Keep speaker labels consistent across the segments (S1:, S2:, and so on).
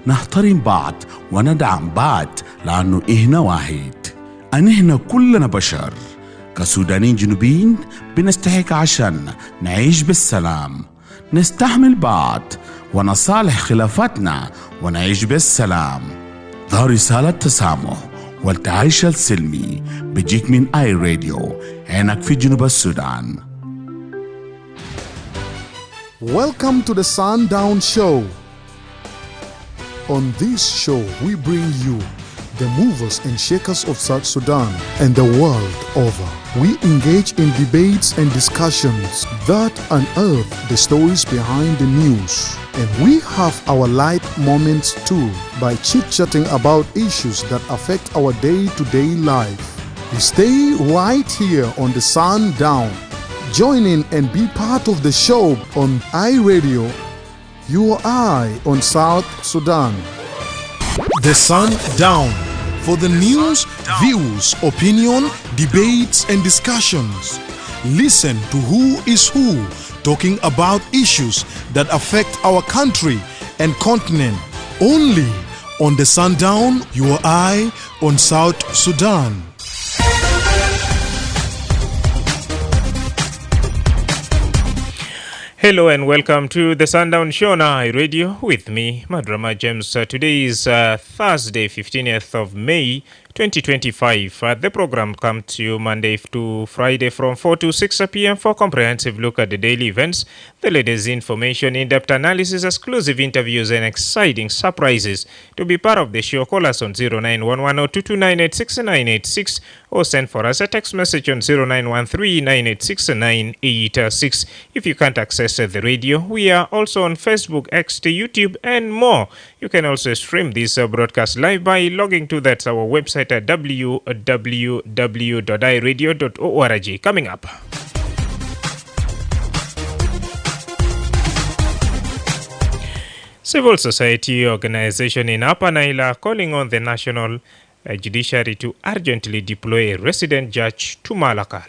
S1: نحترم بعض وندعم بعض لأنه إحنا واحد. إحنا كلنا بشر كسودانيين جنوبيين بنستحق عشان نعيش بالسلام، نستحمل بعض ونصالح خلافاتنا ونعيش بالسلام. ده رسالة تسامح والتعايش السلمي بيجيك من اي راديو هناك في جنوب السودان.
S2: Welcome to the Sundown Show. On this show, we bring you the movers and shakers of South Sudan and the world over. We engage in debates and discussions that unearth the stories behind the news. And we have our light moments too by chit-chatting about issues that affect our day-to-day life. We stay right here on the Sundown. Join in and be part of the show on iRadio, your eye on South Sudan. The Sundown, for the news, views, opinion, debates and discussions. Listen to who is who talking about issues that affect our country and continent. Only on the Sundown, your eye on South Sudan.
S3: Hello and welcome to the Sundown Show on Radio with me, Madrama James. Today is Thursday, 15th of May, 2025. The program comes to you Monday to Friday from 4 to 6 p.m. for a comprehensive look at the daily events, the latest information, in-depth analysis, exclusive interviews, and exciting surprises. To be part of the show, call us on 0911-229-86-986 or send for us a text message on 0913-986-986. If you can't access the radio, we are also on Facebook, X, YouTube, and more. You can also stream this broadcast live by logging to our website at www.iradio.org. Coming up. Civil society organization in Upper Nile are calling on the national judiciary to urgently deploy a resident judge to Malakal.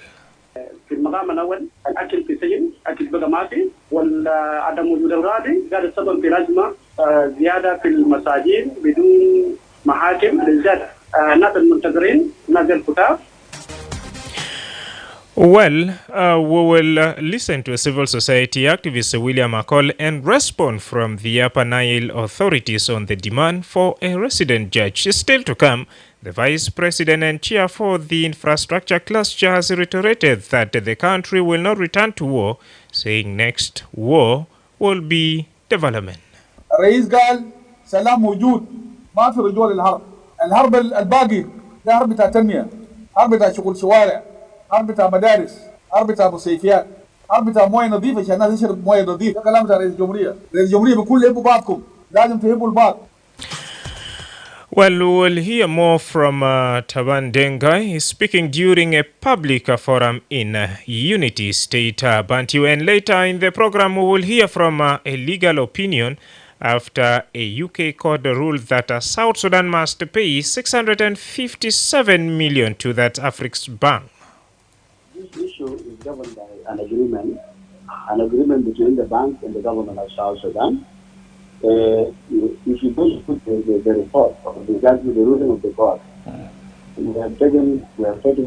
S4: في المقام الأول الأكل في السجن، أكل بقى ما في، وعدم وجود القاضي قاعد السبب في الأزمة زيادة في المساجين بدون محاكم بالذات ناس المنتظرين ناس الكتاب.
S3: Well, we will listen to a civil society activist William McCall and respond from the Upper Nile authorities on the demand for a resident judge. Still to come, the Vice President and Chair for the Infrastructure Cluster has reiterated that the country will not return to war, saying next war will be development.
S5: الرئيس قال سلام موجود ما في رجوع للحرب. الحرب الباقي ده حرب بتاع تنمية، حرب بتاع شغل شوارع، حرب بتاع مدارس، حرب بتاع مستشفيات، حرب بتاع مويه نظيفه عشان الناس تشرب مويه نظيفه. ده كلام بتاع رئيس الجمهوريه. رئيس الجمهوريه بيقول يحبوا بعضكم، لازم تحبوا البعض.
S3: Well, we'll hear more from Taban Dengai. He's speaking during a public forum in Unity State, Bantu. And later in the program, we will hear from a legal opinion after a UK court ruled that South Sudan must pay $657 million to that Africa's bank.
S6: This issue is governed by an agreement between the bank and the government of South Sudan. If you go to the report of the judgment, the ruling of the court, we have taken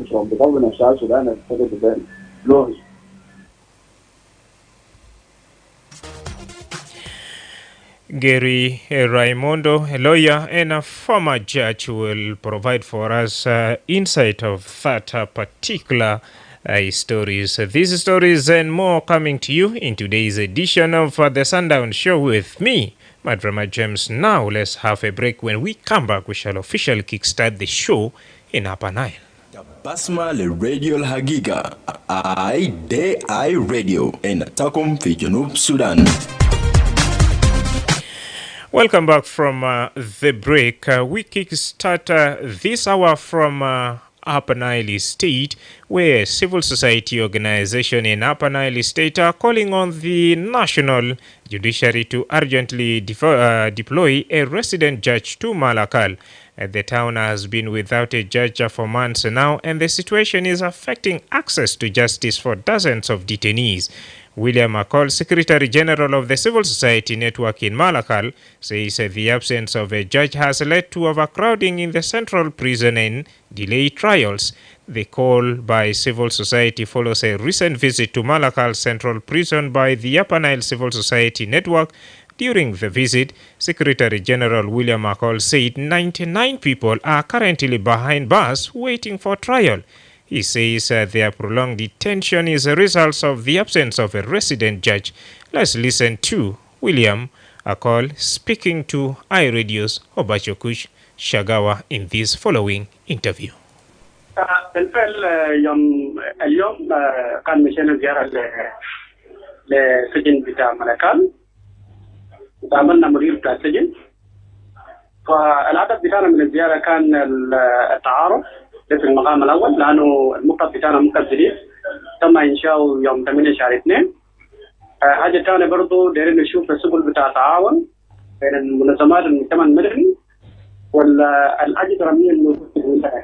S6: from the government of South Sudan and taken to them laws.
S3: Gary Raimondo, a lawyer and a former judge, will provide for us insight of that particular stories. These stories and more coming to you in today's edition of the Sundown Show with me, Madrama James. Now let's have a break. When we come back, we shall officially kickstart the show in Upper Nile.
S7: Basma le radio Hagiga, I radio in Takum fi Junub Sudan.
S3: Welcome back from the break. We kickstart this hour from Upper Nile State, where civil society organization in Upper Nile State are calling on the national judiciary to urgently deploy a resident judge to Malakal. The town has been without a judge for months now, and the situation is affecting access to justice for dozens of detainees. William McCall, Secretary General of the Civil Society Network in Malakal, says the absence of a judge has led to overcrowding in the central prison and delayed trials. The call by civil society follows a recent visit to Malakal Central Prison by the Upper Nile Civil Society Network. During the visit, Secretary General William McCall said 99 people are currently behind bars waiting for trial. He says their prolonged detention is a result of the absence of a resident judge. Let's listen to William McCall speaking to iRadio's Obachokush Shagawa in this following interview.
S4: بالفعل اليوم كان مشينا زيارة لسجن بتاع ملكال وقابلنا مدير بتاع السجن. فالهدف بتاعنا من الزيارة كان التعارف في المقام الأول، لأنه المكتب بتاعنا مكتب جديد تم إنشاؤه يوم 8 شهر 2. حاجة ثانية برضه دايرين نشوف السبل بتاع التعاون بين المنظمات المجتمع المدني والأجهزة الأمنية الموجودة في المنطقة.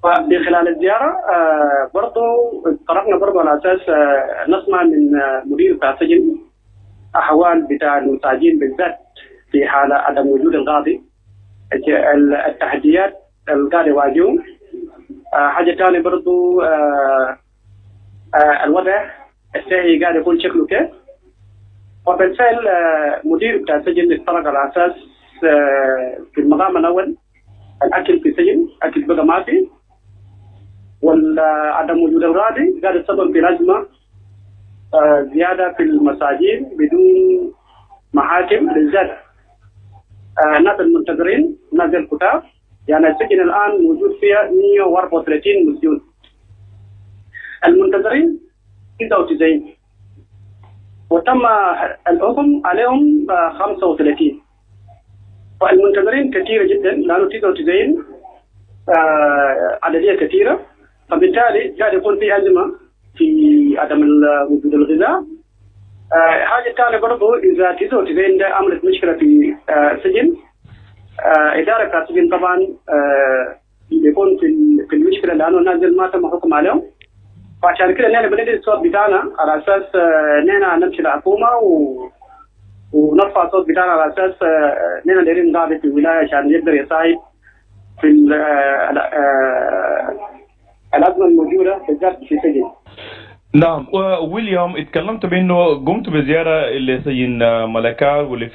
S4: ففي خلال الزيارة برضه طرقنا برضه على أساس نسمع من مدير بتاع السجن أحوال بتاع المساجين بالذات في حالة عدم وجود القاضي، التحديات القاضي يواجههم. حاجة ثانية برضو الوضع السيئ قاعد يكون شكله كيف. وبالفعل مدير بتاع السجن اتطرق على أساس في المقام الأول الأكل في السجن أكل بقى ما في، وعدم وجود القاضي قاعد يسبب في أزمة زيادة في المساجين بدون محاكم، بالذات الناس المنتظرين ناس الكتاب. يعني السجن الآن موجود فيها 134 مسجون، المنتظرين 99 وتم الحكم عليهم 35. فالمنتظرين كثيرة جدا لأنه 99 عددية كثيرة، فبالتالي قاعد يكون في أزمة في عدم وجود الغذاء. حاجة ثانية برضو إذا 99 ده عملت مشكلة في السجن، إدارة بتاع السجن طبعا بيكون في المشكلة لأنه نازل ما تم حكم عليهم. فعشان كده نحن بندي الصوت بتاعنا على أساس نحن نمشي للحكومة ونرفع الصوت بتاعنا على أساس نحن دايرين قاعدة في الولاية عشان يقدر يساعد في الأزمة الموجودة بالذات في السجن.
S8: نعم. ويليام، اتكلمت بانه قمت بزياره لسجن ملكال واللي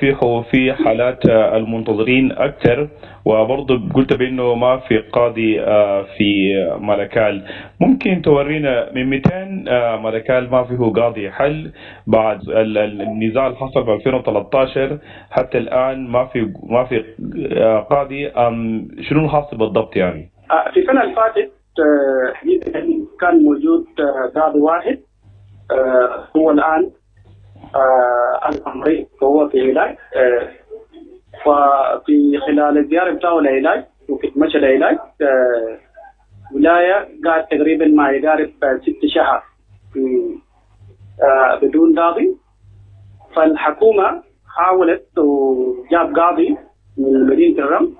S8: فيه حالات المنتظرين اكثر، وبرضه قلت بانه ما في قاضي في ملكال. ممكن تورينا من 200 ملكال ما فيه قاضي؟ هل بعد النزاع اللي حصل في 2013 حتى الان ما في قاضي شنو الحاصل بالضبط يعني؟
S4: في السنه اللي فاتت كان موجود قاضي واحد، هو الآن الأمري وهو في علاج. ففي خلال الزيارة بتاعه للعلاج وفي مشى العلاج ولاية قاعد تقريبا ما يقارب 6 شهر بدون قاضي. فالحكومة حاولت وجاب قاضي من مدينة الرم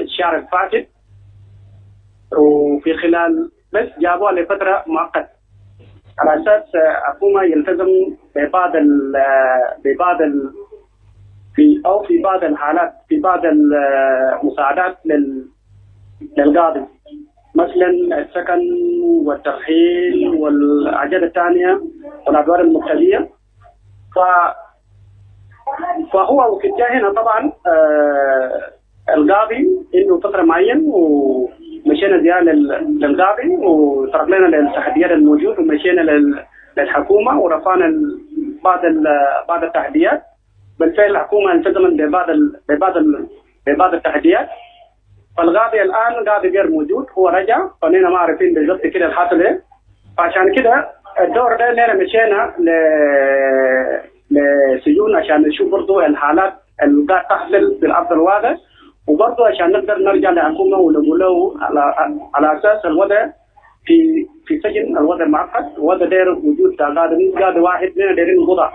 S4: الشهر الفاتت، وفي خلال بس جابوها لفترة مؤقتة على أساس الحكومة يلتزم في بعض الحالات في بعض المساعدات للقاضي، مثلا السكن والترحيل والحاجات الثانية والأدوار المختلفة. فهو في هنا طبعا القاضي إنه فترة معين ومشينا زيارة للقاضي وطرق لنا للتحديات الموجودة ومشينا للحكومة ورفعنا بعض التحديات. بالفعل الحكومة التزمت ببعض التحديات. فالقاضي الآن قاضي غير موجود، هو رجع، فنحن ما عارفين بالضبط كده الحاصل ايه. فعشان كده الدور ده نحن مشينا لسجون عشان نشوف برضه الحالات اللي قاعد تحصل بالأرض الواقع، وبرضه عشان نقدر نرجع للحكومة ونقول له على أساس الوضع في سجن الوضع معقد، وضع داير وجود قاضي واحد نحن دايرين وضع،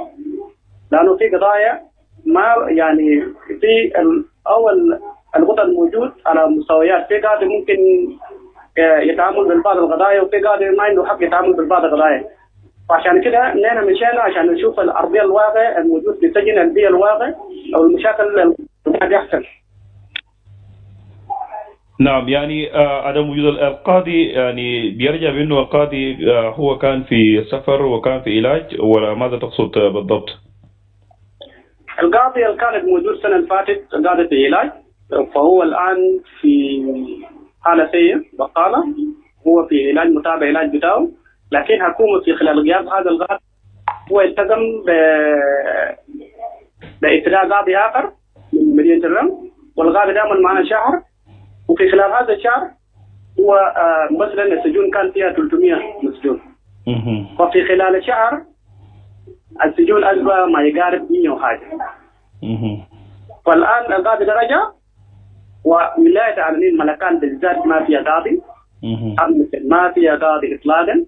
S4: لأنه في قضايا ما يعني في أول الوضع الموجود على مستويات. في قاضي ممكن يتعامل بالبعض القضايا وفي قاضي ما عنده حق يتعامل بالبعض القضايا. وعشان كده نحن مشينا عشان نشوف الأرضية الواقع الموجود في السجن، البيئة الواقع أو المشاكل اللي قاعد يحصل.
S8: نعم، يعني عدم وجود القاضي يعني بيرجع بأنه القاضي هو كان في سفر وكان في علاج، ولا ماذا تقصد بالضبط؟
S4: القاضي اللي كانت موجود السنة اللي فاتت قاعد في علاج، فهو الآن في حالة سيئة بقالة، هو في علاج متابع علاج بتاعه، لكن حكومة في خلال غياب هذا القاضي هو التزم بإطلاق قاضي آخر من مدينة الرمل، والقاضي ده عمل معنا شهر، وفي خلال هذا الشهر هو مثلا السجون كان فيها 300 مسجون، وفي خلال الشهر السجون أصبح ما يقارب 100 وحاجة. فالآن القاضي ده رجع، وولاية عالمين ملكان بالذات ما فيها قاضي، ما فيها قاضي إطلاقا.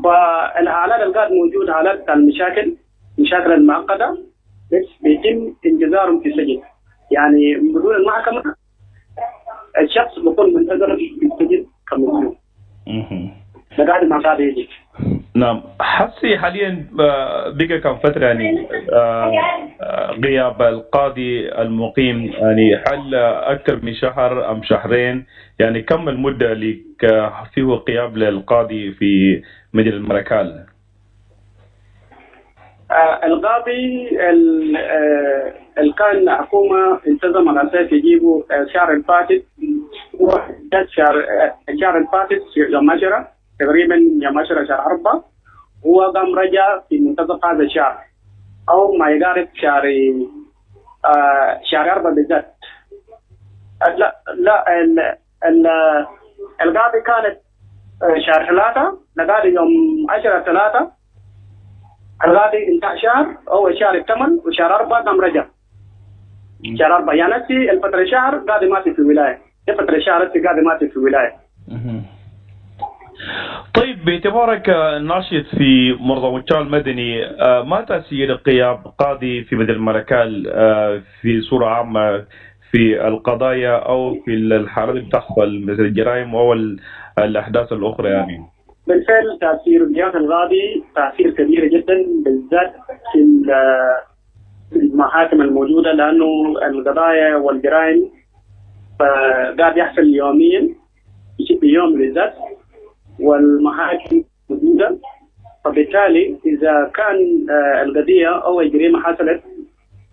S4: فالحالات القاضي موجودة حالات المشاكل، مشاكل المعقدة، بس بيتم انتظارهم في السجن، يعني بدون المحكمة الشخص بيكون منتظر في السجن كمسجون. ده قاعد مع قاضي يجي.
S8: نعم، حسي حاليا بقى كم فترة يعني غياب القاضي المقيم، يعني هل أكثر من شهر أم شهرين؟ يعني كم المدة اللي فيه غياب للقاضي في مدينة الملكال؟
S4: القاضي اللي كان حكومة التزم على أساس يجيبوا الشهر الفاتت، هو الشهر الفاتت في يوم 10 تقريبا، يوم 10 شهر 4 هو قام رجع في منتصف هذا الشهر أو ما يقارب شهر 4 بالذات. لا القاضي كانت شهر 3 لقاضي يوم 10/3 القاضي انتهى شهر أو شهر 8 وشهر 4 قام رجع شهر 4، يعني نفسي الفترة شهر قاضي ماشي في الولاية، الفترة شهر قاضي ماشي في الولاية.
S8: طيب، باعتبارك ناشط في منظمة الشارع المدني، ما تأثير غياب قاضي في مدينة الملكال في صورة عامة في القضايا أو في الحالات اللي بتحصل مثل الجرائم أو الأحداث الأخرى يعني؟
S4: بالفعل تأثير غياب القاضي تأثير كبير جدا، بالذات في المحاكم الموجودة، لأنه القضايا والجرائم قاعد يحصل يوميا بشكل يوم بالذات، والمحاكم موجودة، فبالتالي إذا كان القضية أو الجريمة حصلت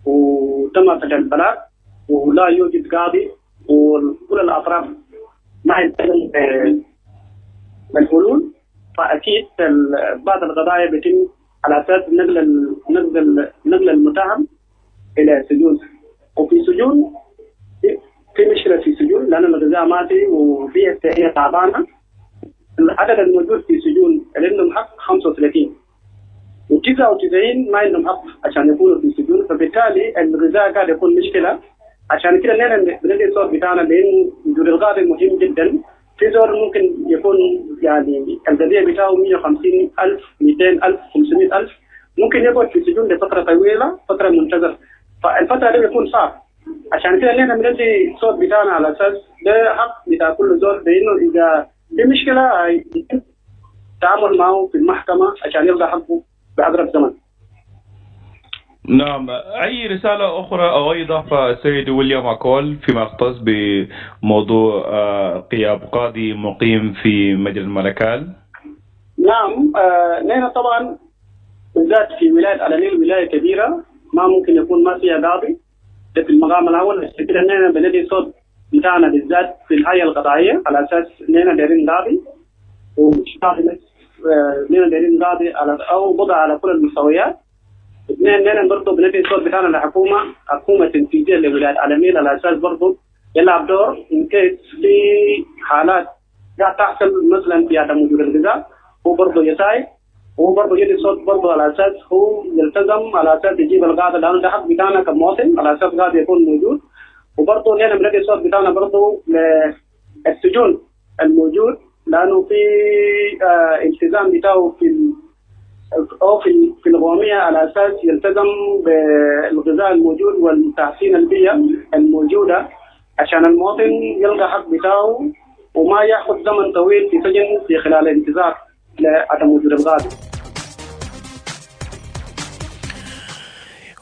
S4: وتم فتح البلاغ ولا يوجد قاضي وكل الأطراف ما يلتزم بالحلول، فأكيد بعض القضايا بيتم على أساس نقل المتهم إلى سجون، وفي سجون في مشكلة في سجون لأن الغذاء ماتي وفيها التهيئة تعبانة. العدد الموجود في سجون اللي عندهم حق 35 و99 ما عندهم حق عشان يكونوا في سجون، فبالتالي الغذاء قاعد يكون مشكلة. عشان كده نحن بندي الصوت بتاعنا، لأن وجود القاضي مهم جدا. في زول ممكن يكون يعني القضية بتاعه 150,000 200,000 500,000 ممكن يقعد في سجون لفترة طويلة، فترة منتظر، فالفترة دي بيكون صعب. عشان كده نحن بندي الصوت بتاعنا على أساس ده حق بتاع كل زول، لأنه إذا في مشكلة يتم التعامل معه في المحكمة عشان يلقى حقه بأقرب زمن.
S8: نعم، أي رسالة أخرى أو أي إضافة السيد ويليام أكول فيما يختص بموضوع غياب قاضي مقيم في مدينة الملكال؟
S4: نعم، نحن طبعا بالذات في ولاية علنيل ولاية كبيرة ما ممكن يكون ما فيها قاضي، ده في المقام الأول. عشان كده نحن بندي صوت بتاعنا بالذات في الهيئة القضائية على أساس نحن دايرين قاضي، ومش قاضي بس، نحن دايرين قاضي على أو وضع على كل المستويات. نحن برضه بندي الصوت بتاعنا للحكومة، حكومة تنفيذية لولاية علنيل على أساس برضه يلعب دور إن كيس في حالات قاعد تحصل مثلا في عدم وجود الغذاء، هو برضه يساعد، هو برضه يدي صوت برضه على أساس هو يلتزم على أساس يجيب القاضي، لأنه ده حق بتاعنا كمواطن على أساس قاضي يكون موجود. وبرضه نحن بندي الصوت بتاعنا برضه للسجون الموجود، لأنه في التزام بتاعه في القومية على أساس يلتزم بالغذاء الموجود والتحسين البيئة الموجودة عشان المواطن يلقى حق بتاعه وما يأخذ زمن طويل في سجن في خلال الانتظار لعدم وجود القاضي.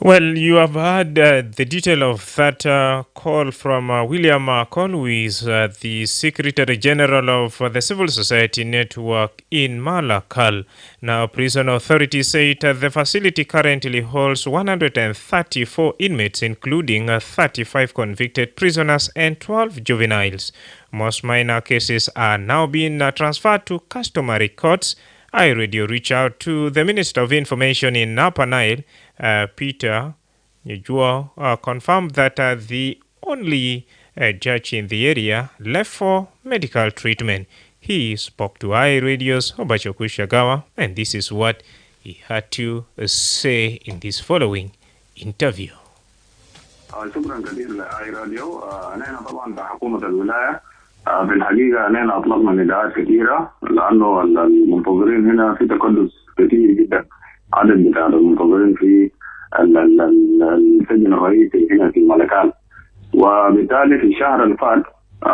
S3: Well, you have heard the detail of that call from William Cole, who is the Secretary General of the Civil Society Network in Malakal. Now, prison authorities say the facility currently holds 134 inmates, including 35 convicted prisoners and 12 juveniles. Most minor cases are now being transferred to customary courts. iRadio reached out to the Minister of Information in Upper Nile, Peter Njua, confirmed that the only judge in the area left for medical treatment. He spoke to iRadio's Obachoku Shagawa, and this is what he had to say in this following interview.
S9: شكرا كثيرا لآي راديو. أنا طبعا كحكومة الولاية في الحقيقة أنا أطلقنا نداءات كثيرة لأنه المنتظرين هنا في تكدس كثير جدا. عدد بتاع المنتظرين في السجن الرئيسي هنا في ملكال، وبالتالي في الشهر اللي فات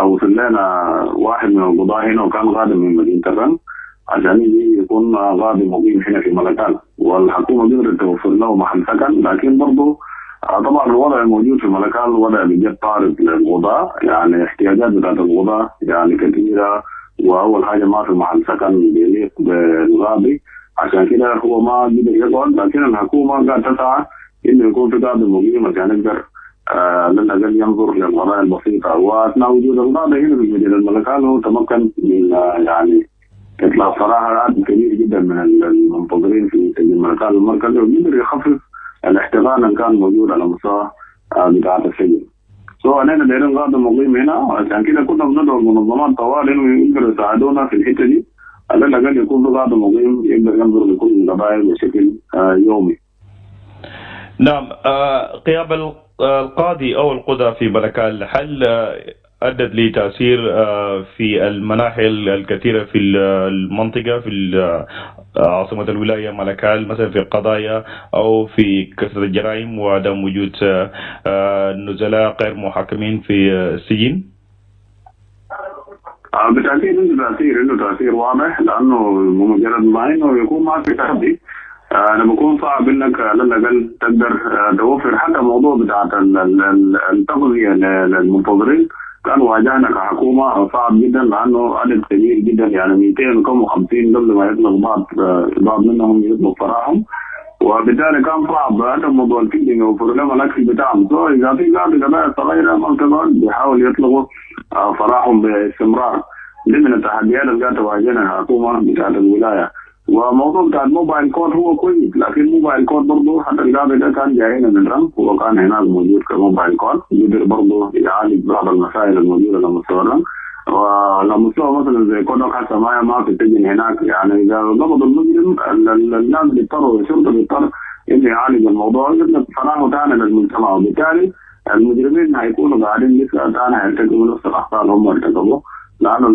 S9: وصل لنا واحد من القضاة هنا وكان غادم من مدينة الرن عشان يجي يكون غادي مقيم هنا في ملكال، والحكومة قدرت توفر له محل سكن، لكن برضه طبعا الوضع الموجود في ملكال وضع بجد طارد للقضاة، يعني احتياجات بتاعت القضاة يعني كثيرة، وأول حاجة ما في محل سكن بيليق بالغادي، عشان كده هو ما قدر يقعد، لكن الحكومة قاعد تسعى إنه يكون في قاضي مقيم عشان يقدر للأقل ينظر للقضايا البسيطة. وأثناء وجود القاضي هنا في مدينة الملكال هو تمكن من يعني إطلاق صراحة عدد كبير جدا من المنتظرين في سجن الملكال المركزي، وقدر يخفف الاحتضان اللي كان موجود على مستوى بتاعة السجن. أنا دايرين قاضي مقيم هنا، عشان كده كنا بندعو المنظمات طوال إنه يقدروا يساعدونا في الحتة دي، على الأقل يكون في قاضي مقيم يقدر ينظر لكل القضايا بشكل يومي.
S8: نعم. غياب القاضي أو القضاة في ملكال هل أدت لتأثير في المناحي الكثيرة في المنطقة في عاصمة الولاية ملكال، مثلا في القضايا أو في كثرة الجرائم وعدم وجود نزلاء غير محاكمين في السجن؟
S9: بالتأكيد عنده تأثير واضح، لأنه مجرد ما إنه يكون ما في تحدي لما بكون صعب انك على الاقل تقدر توفر حتى موضوع بتاعت التغذيه للمنتظرين. كان واجهنا كحكومه صعب جدا لانه عدد كبير جدا، يعني 250 قبل ما يطلق بعض منهم يطلق فراهم، وبالتالي كان صعب حتى موضوع الفيدنج يوفر لهم الاكل بتاعهم. اذا في قضايا صغيره ما كمان بيحاول يطلقوا فراحهم باستمرار. دي من التحديات اللي قاعده تواجهنا الحكومه بتاعت الولايه. وموضوع بتاع الموبايل كود هو كويس، لكن الموبايل كود برضه حتى القاضي ده كان جاينا من رم، هو كان هناك موجود كموبايل كود، يقدر برضه يعالج بعض المسائل الموجوده على مستوى الرم، وعلى مستوى مثلا زي كودك حتى ما في السجن هناك. يعني اذا ضبط المجرم الناس بيضطروا، الشرطه بيضطر انه يعالج الموضوع، يقدر فراغه ثاني للمجتمع، وبالتالي المجرمين هيكونوا قاعدين لسه ثاني هيرتكبوا نفس الاخطاء اللي هم ارتكبوها، لأنه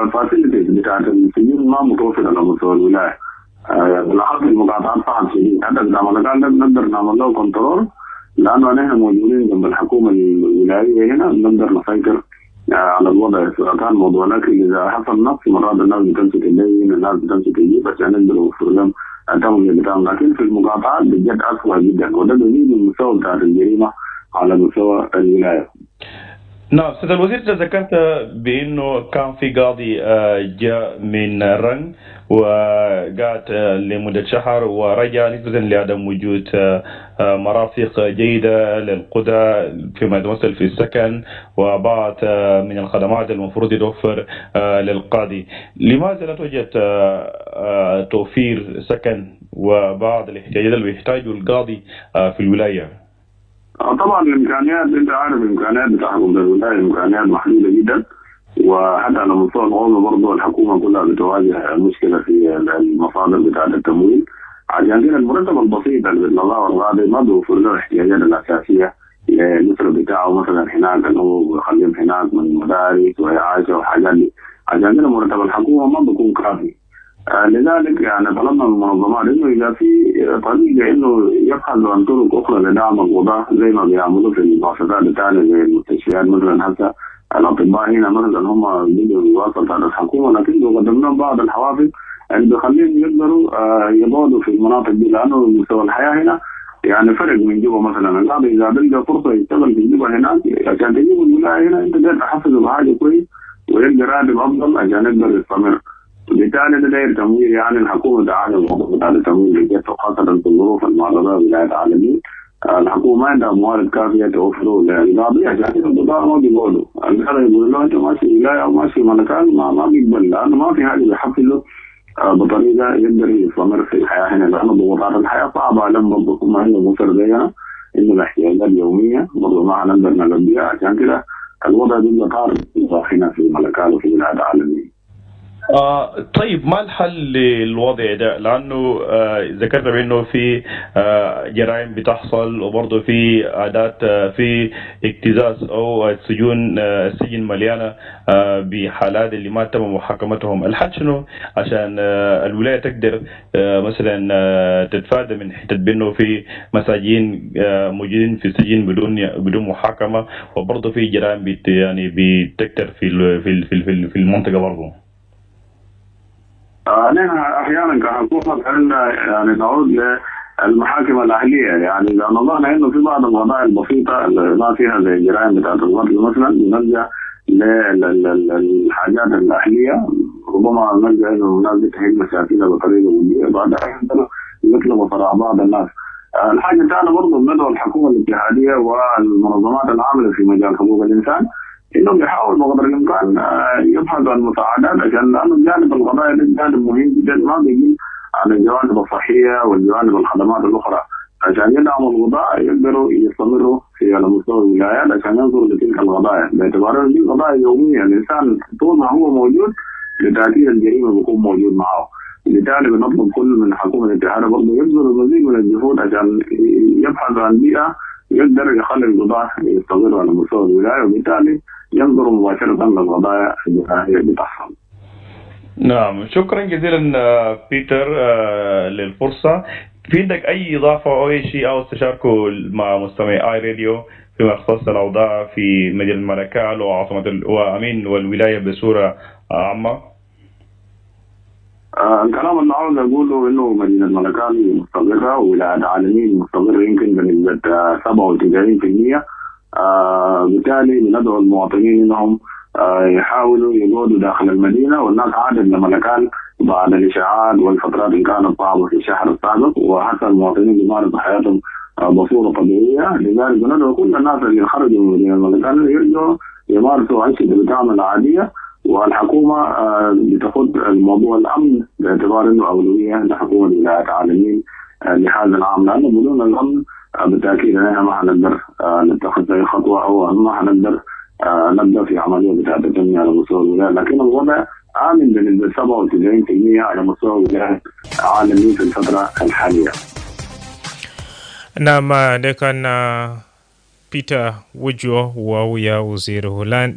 S9: الفاسيلتيز بتاعت السجون ما متوفرة على مستوى الولاية. بالأخص المقاطعات صعب شديد، حتى إذا عملنا نقدر نعمل له كنترول، لأنه نحن موجودين جنب الحكومة الولاية هنا، نقدر نسيطر على الوضع. سواء كان موضوع الأكل إذا حصل نقص مرات الناس بتمسك الليل، الناس بتمسك الجيب عشان نقدر نوفر لهم التغذية بتاعهم، لكن في المقاطعات بجد أسوأ جدا، وده دليل من المستوى بتاعت الجريمة على مستوى الولاية.
S8: نعم سيد الوزير، ذكرت بأنه كان في قاضي جاء من رنج وقعد لمدة شهر ورجع نسبة لعدم وجود مرافق جيدة للقضاة فيما يتمثل في السكن وبعض من الخدمات المفروض يتوفر للقاضي. لماذا لا توجد توفير سكن وبعض الاحتياجات اللي يحتاجه القاضي في الولاية؟
S9: طبعا الامكانيات، انت عارف الامكانيات بتاعهم الولايه امكانيات محدوده جدا، وحتى على مستوى العموم برضه الحكومه كلها بتواجه مشكله في المصادر بتاعه التمويل. عشان كده المرتب البسيط اللي بالنظام القاضي ما بيوفر له الاحتياجات الاساسيه للاسره بتاعه، مثلا هناك انه بيخليهم هناك من مدارس وإعاشة وحاجات دي. عشان كده مرتب الحكومه ما بيكون كافي. لذلك يعني طلبنا من المنظمات انه اذا في طريقه انه يبحثوا عن طرق اخرى لدعم القضاة زي ما بيعملوا في المؤسسات الثانيه زي المستشفيات. مثلا هسه الاطباء هنا مثلا هم بيقدروا يواصلوا على الحكومه، لكن لو قدمنا لهم بعض الحوافز اللي بيخليهم يقدروا يبعدوا في المناطق دي، لانه مستوى الحياه هنا يعني فرق من جوا مثلا القاضي اذا بيلقى فرصه يشتغل في جوا هناك عشان تجيب الولايه هنا انت قادر تحفظه بحاجه كويس ويلقى راتب افضل عشان يقدر يستمر. وبالتالي ده داير تمويل، يعني الحكومه دعايه الموضوع بتاع التمويل للجيش وخاصه في الظروف المعرضه ولايه العالمين. الحكومه ما عندها موارد كافيه توفره للقاضي عشان كده القضاء ما بيقولوا، القضاء يقولوا له انت ماشي ولايه او ماشي ملكات ما بيقبل، لانه ما في حاجه بيحفزه بطريقه يقدر يستمر في الحياه هنا، لانه ضغوطات الحياه صعبه لما برضه ما هي مصر زينا انه الاحتياجات اليوميه برضه ما حنقدر نلبيها، عشان كده الوضع بيبقى طارئ هنا في الملكات وفي البلاد العالميه.
S8: طيب ما الحل للوضع ده؟ لانه ذكرت بانه في جرائم بتحصل وبرضه في عادات في اكتزاز او السجن مليانه بحالات اللي ما تم محاكمتهم. الحل شنو عشان الولايه تقدر مثلا تتفادى من حته بانه في مساجين موجودين في السجن بدون محاكمه، وبرضه في جرائم يعني بتكتر في المنطقه برضه؟
S9: نحن احيانا كحكومه كنا يعني نعود للمحاكم الاهليه، يعني اذا نظرنا انه في بعض القضايا البسيطه اللي ما فيها زي الجرائم بتاعت القتل مثلا بنلجا للحاجات الاهليه، ربما نلجا انه الناس دي تحل مشاكلها بطريقه وديه، بعدها يطلبوا صراع بعض الناس. الحاجه الثانيه برضه بندعو الحكومه الاتحاديه والمنظمات العامله في مجال حقوق الانسان انهم يحاولوا بقدر الامكان يبحثوا عن مساعدات، عشان لانه الجانب القضائي ده جانب مهم جدا ما بيجي على الجوانب الصحيه والجوانب الخدمات الاخرى، عشان يدعموا القضاء يقدروا يستمروا في على مستوى الولايات عشان ينظروا لتلك القضايا، باعتبار ان دي قضايا يوميه الانسان طول ما هو موجود لتاكيد الجريمه بيكون موجود معه. لذلك بنطلب كل من حكومه الاتحاد برضه يبذل المزيد من الجهود عشان يبحث عن بيئه يقدر يخلي القضاء يستمروا على مستوى الولايه، وبالتالي ينظروا مباشره للقضايا اللي بتحصل.
S8: نعم، شكرا جزيلا بيتر للفرصه. في عندك اي اضافه او اي شيء او تشاركوا مع مستمعي اي راديو فيما يخص الاوضاع في مدينه الملكال وعاصمه وامين والولايه بصوره عامه؟
S9: الكلام اللي عاوز اقوله انه مدينه الملكال مستقره وولايه العالمين مستقره يمكن بنسبه 97%. بالتالي بندعو المواطنين انهم يحاولوا يقعدوا داخل المدينه، والناس عادت لملكال بعد الاشاعات والفترات اللي كانت صعبه في الشهر السابق، وحتى المواطنين بيمارسوا حياتهم بصوره طبيعيه. لذلك بندعو كل الناس اللي خرجوا من مدينه الملكال يرجعوا يمارسوا عيشه بتاعهم العاديه، والحكومه بتاخذ الموضوع الامن باعتبار انه اولويه لحكومه ولايه العالمين لهذا العام، لانه بدون الامن بالتاكيد نحن ما حنقدر نتخذ اي خطوه او ما حنقدر نبدا في عمليه بتاعت التنميه على مستوى الولايه، لكن الوضع امن بنسبه 97% على مستوى الولايه العالمين في الفتره الحاليه.
S3: نعم، ده كان بيتر وجو ويا وزير هولان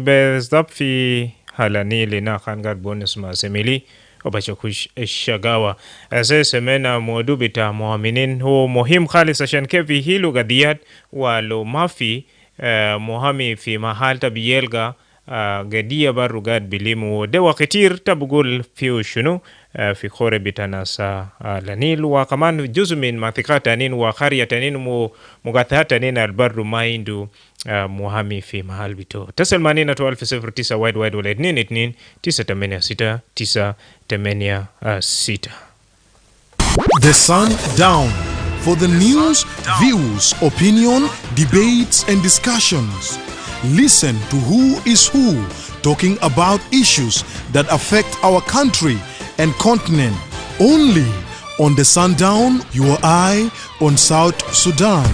S3: بالضبط في هالاني لنا كان قاعد بونس مع زميلي وبشكوش الشقاوة أساس من موضوع بتاع مؤمنين هو مهم خالص، عشان كيف يهيلوا قضيات ولو ما في مهمي في محل تبيلغا قضية برو قاعد بليمو دوا كتير تبقول فيه شنو في خورة بتناسا لنيل، وكمان جزء من منطقة تانين وقرية تانين مغاثة تانين البر ما عنده مهمي في محل بتو. تصل مانينا 1209 وايد وايد ولا 22 986 986.
S2: The Sundown for the news, views, opinion, debates and discussions. Listen to who is who talking about issues that affect our country and continent. Only on the Sundown, your eye on South Sudan.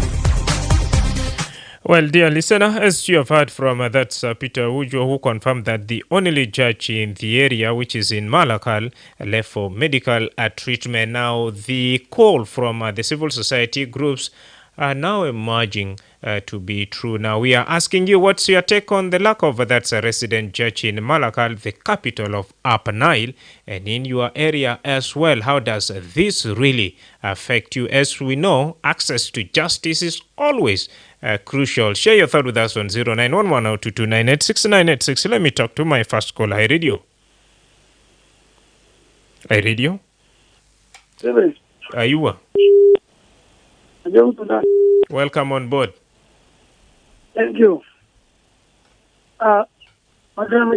S3: Well, dear listener, as you have heard from that's Peter Ujo, who confirmed that the only judge in the area, which is in Malakal, left for medical treatment. Now, the call from the civil society groups are now emerging to be true. Now, we are asking you, what's your take on the lack of that's a resident judge in Malakal, the capital of Upper Nile, and in your area as well? How does this really affect you? As we know, access to justice is always crucial. Share your thought with us on 0911022986. Let me talk to my first caller. Hi, radio. Hi, radio. Are you?
S10: Young Sudan.
S3: Welcome on board.
S10: Thank you. Madrama,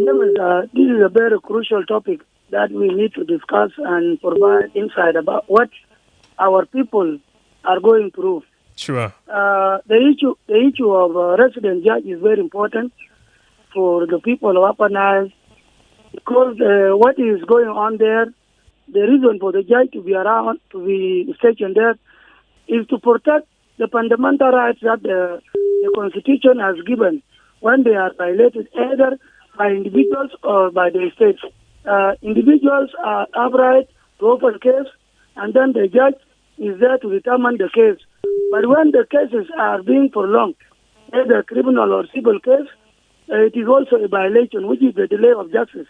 S10: this is a very crucial topic that we need to discuss and provide insight about what our people are going through.
S3: Sure.
S10: The issue of resident judge is very important for the people of Upper Nile because what is going on there, the reason for the judge to be around, to be stationed there, is to protect the fundamental rights that the Constitution has given when they are violated either by individuals or by the state. Individuals have right to open case, and then the judge is there to determine the case. But when the cases are being prolonged, either criminal or civil case, it is also a violation, which is the delay of justice.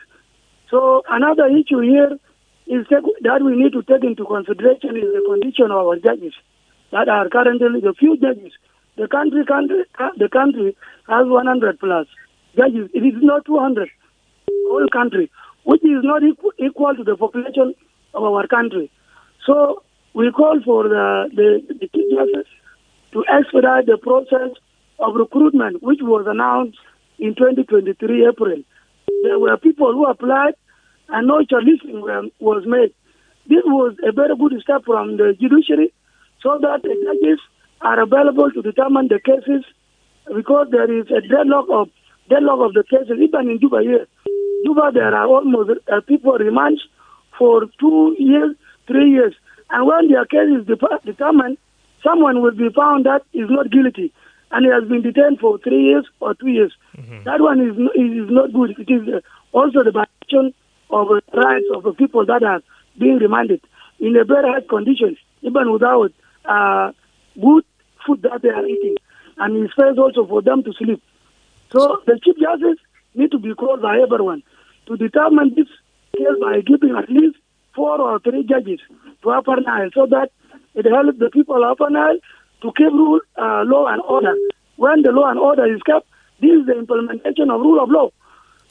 S10: So another issue here is that we need to take into consideration is the condition of our judges that are currently the few judges. The country has 100 plus judges. It is not 200 whole country, which is not equal to the population of our country. So we call for the chief justice to expedite the process of recruitment, which was announced in 2023 April. There were people who applied and no shortlisting was made. This was a very good step from the judiciary so that the judges are available to determine the cases because there is a deadlock of the cases. Even in Juba here, there are almost people remand for 2 years, 3 years. And when their case is determined, someone will be found that is not guilty and he has been detained for 3 years or 2 years. Mm-hmm. That one is not good. It is also the violation of the rights of the people that are being remanded in a very hard condition, even without good food that they are eating. And it's fair also for them to sleep. So the chief justice need to be called by everyone to determine this case by giving at least 4 or 3 judges to Upper Nile so that it helps the people of Upper Nile to keep law and order. When the law and order is kept, this is the implementation of rule of law.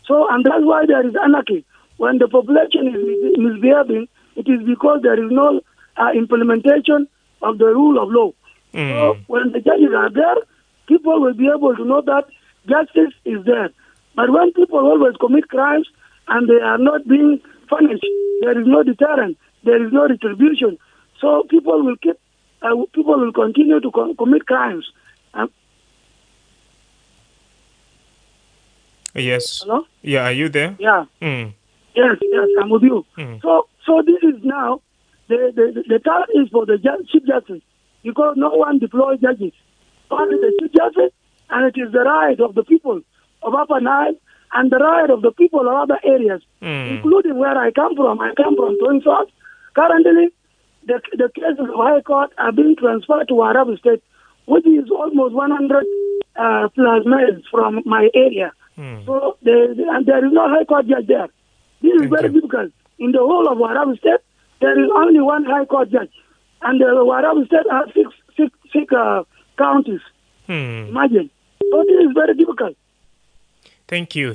S10: So, and that's why there is anarchy. When the population is misbehaving, it is because there is no implementation of the rule of law. So when the judges are there, people will be able to know that justice is there. But when people always commit crimes and they are not being punished, there is no deterrent, there is no retribution. So people will continue to commit crimes.
S3: Yes.
S10: Hello?
S3: Yeah, are you there?
S10: Yeah. Yes, I'm with you. So this is now the task is for the chief justice because no one deploys judges. Only the chief justice, and it is the right of the people of Upper Nile and the right of the people of other areas, including where I come from. I come from Twin South. Currently, the cases of High Court are being transferred to Arab State, which is almost 100 plus miles from my area. So there is no High Court judge there. This is very difficult. In the whole of Arab State, there is only one High Court judge. And the Arab State has six counties. Imagine. So this is very difficult.
S3: Thank you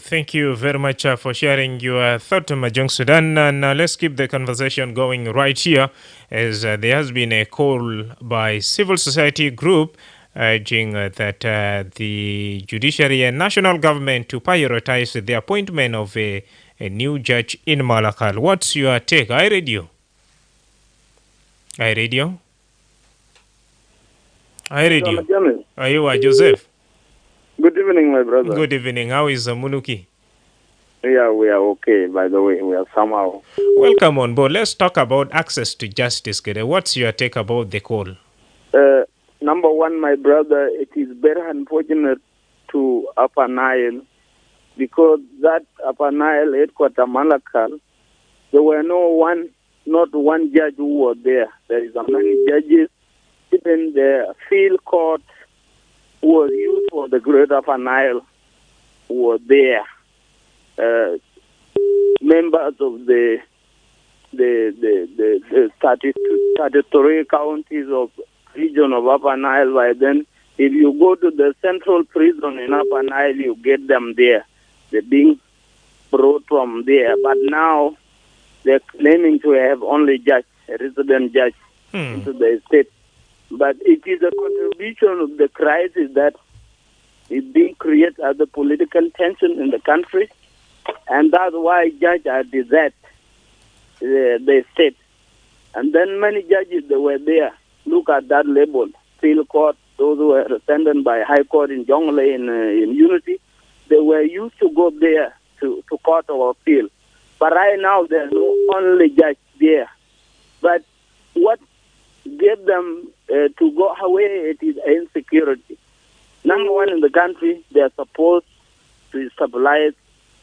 S3: very much for sharing your thought, Majong Sudan. And let's keep the conversation going right here, as there has been a call by civil society group urging that the judiciary and national government to prioritize the appointment of a new judge in Malakal. What's your take? I radio. Aywa, Joseph.
S11: Good evening, my brother.
S3: Good evening. How is Munuki?
S11: Yeah, we are okay, by the way. We are somehow.
S3: Welcome on board. Let's talk about access to justice. What's your take about the call?
S11: Number one, my brother, it is very unfortunate to Upper Nile because that Upper Nile headquarters Malakal, there were not one judge who was there. There is many judges. Even the field court who was used for the Great Upper Nile were there. Members of the 33 counties of region of Upper Nile. By then, if you go to the central prison in Upper Nile, you get them there. They're being brought from there. But now they're claiming to have only a resident judge into the state. But it is a contribution of the crisis that is being created as the political tension in the country, and that's why judges are desert the state. And then many judges that were there, look at that label, Field Court, those who were sentenced by High Court in Jonglei in Unity, they were used to go there to Court of Appeal. But right now, there's no only judge there. But what gave them to go away, it is insecurity. Number one in the country, they are supposed to stabilize